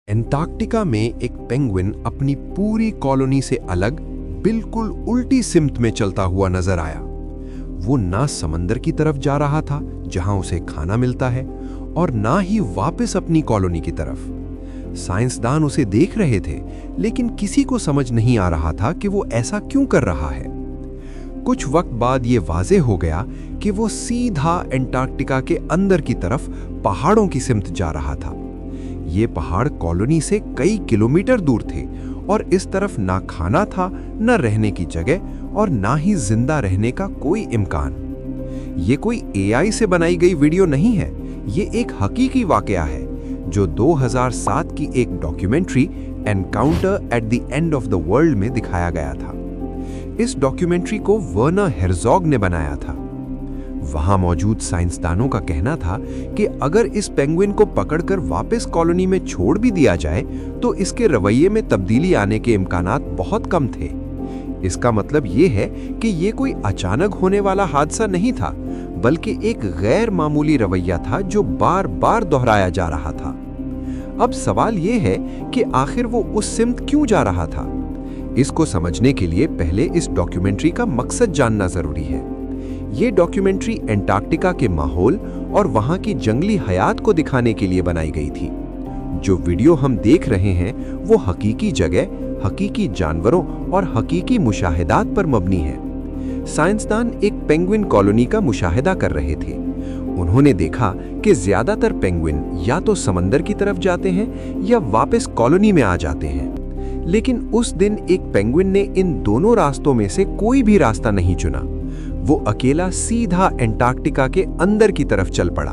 Antarctica में एक penguin अपनी पूरी कॉलोनी से अलग बिल्कुल उल्टी सिमत में चलता हुआ नजर आया। वो ना समंदर की तरफ जा रहा था जहां उसे खाना मिलता है और ना ही वापस अपनी कॉलोनी की तरफ। साइंसदान उसे देख रहे थे, लेकिन किसी को समझ नहीं आ रहा था कि वो ऐसा क्यों कर रहा है। कुछ वक्त बाद ये वाज़ेह हो गया कि वो सीधा एंटार्क्टिका के अंदर की तरफ पहाड़ों की सिमत जा रहा था। ये पहाड़ कॉलोनी से कई किलोमीटर दूर थे और इस तरफ ना खाना था, न रहने की जगह और ना ही जिंदा रहने का कोई इम्कान। ये कोई एआई से बनाई गई वीडियो नहीं है, ये एक हकीकी वाकया है जो 2007 की एक documentary encounter at the end of the world में दिखाया गया था। इस डॉक्यूमेंट्री को वर्नर हेर्ज़ोग ने बनाया था। वहां मौजूद साइंसदानों का कहना था कि अगर इस पेंगुइन को पकड़कर वापस कॉलोनी में छोड़ भी दिया जाए तो इसके रवैये में तब्दीली आने के इम्कानात बहुत कम थे। इसका मतलब ये है कि ये कोई अचानक होने वाला हादसा नहीं था, बल्कि एक गैर मामूली रवैया था जो बार बार दोहराया जा रहा था। अब सवाल ये है कि आखिर वो उस सिमत क्यों जा रहा था। इसको समझने के लिए पहले इस डॉक्यूमेंट्री का मकसद जानना जरूरी है। ये डॉक्यूमेंट्री एंटार्क्टिका के माहौल और वहां की जंगली हयात को दिखाने के लिए बनाई गई थी। जो वीडियो हम देख रहे हैं वो हकीकी जगह, हकीकी जानवरों और हकीकी मुशाहिदात पर मबनी है। साइंसदान एक पेंगुइन कॉलोनी का मुशाहिदा कर रहे थे। उन्होंने देखा कि ज्यादातर पेंगुइन या तो समंदर की तरफ जाते हैं या वापस कॉलोनी में आ जाते हैं। लेकिन उस दिन एक पेंगुइन ने इन दोनों रास्तों में से कोई भी रास्ता नहीं चुना। वो अकेला सीधा एंटार्क्टिका के अंदर की तरफ चल पड़ा।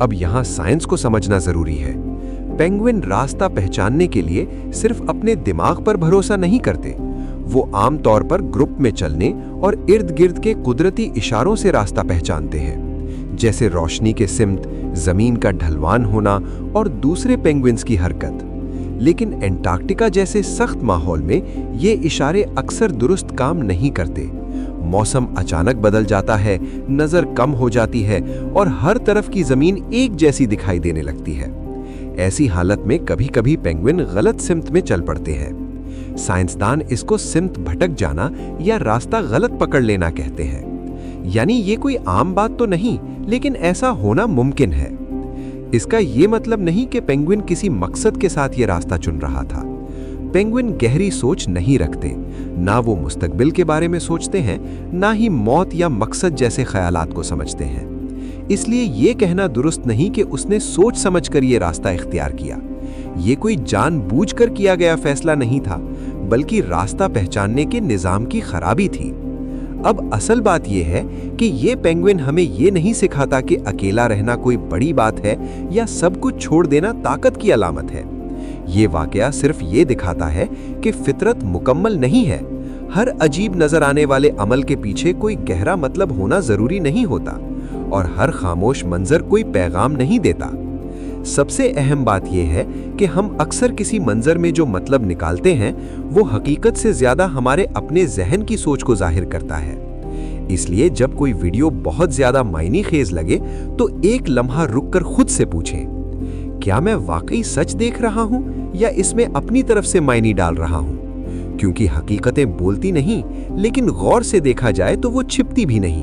अब यहां साइंस को समझना जरूरी है। पेंगुइन रास्ता पहचानने के लिए सिर्फ अपने दिमाग पर भरोसा नहीं करते। वो आमतौर पर ग्रुप में चलने और इर्द गिर्द के कुदरती इशारों से रास्ता पहचानते हैं, जैसे रोशनी के सिमत, जमीन का ढलवान होना और दूसरे पेंगुइन्स की हरकत। लेकिन एंटार्क्टिका जैसे सख्त माहौल में ये इशारे अक्सर दुरुस्त काम नहीं करते। मौसम अचानक बदल जाता है, नजर कम हो जाती है और हर तरफ की जमीन एक जैसी दिखाई देने लगती है। ऐसी हालत में कभी कभी पेंगुइन गलत सिमत में चल पड़ते हैं। साइंसदान इसको सिमत भटक जाना या रास्ता गलत पकड़ लेना कहते हैं। यानी ये कोई आम बात तो नहीं, लेकिन ऐसा होना मुमकिन है। इसका ये मतलब नहीं कि पेंगुइन किसी मकसद के साथ ये रास्ता चुन रहा था। पेंगुइन गहरी सोच नहीं रखते, ना वो मुस्तकबिल के बारे में सोचते हैं, ना ही मौत या मकसद जैसे ख्यालात को समझते हैं। इसलिए ये कहना दुरुस्त नहीं कि उसने सोच समझकर ये रास्ता इख्तियार किया। ये कोई जानबूझकर किया गया फैसला नहीं था, बल्कि रास्ता पहचानने के निज़ाम की खराबी थी। अब असल बात यह है कि ये पेंगुइन हमें ये नहीं सिखाता कि अकेला रहना कोई बड़ी बात है या सब कुछ छोड़ देना ताकत की अलामत है। ये वाकया सिर्फ ये दिखाता है कि फितरत मुकम्मल नहीं है। हर अजीब नजर आने वाले अमल के पीछे कोई गहरा मतलब होना जरूरी नहीं होता और हर खामोश मंजर कोई पैगाम नहीं देता। सबसे अहम बात यह है कि हम अक्सर किसी मंजर में जो मतलब निकालते हैं वो हकीकत से ज्यादा हमारे अपने जहन की सोच को जाहिर करता है। इसलिए जब कोई वीडियो बहुत ज्यादा मायने खेज लगे तो एक लम्हा रुककर खुद से पूछें, क्या मैं वाकई सच देख रहा हूं या इसमें अपनी तरफ से मायने डाल रहा हूं? क्योंकि हकीकतें बोलती नहीं, लेकिन गौर से देखा जाए तो वो छिपती भी नहीं।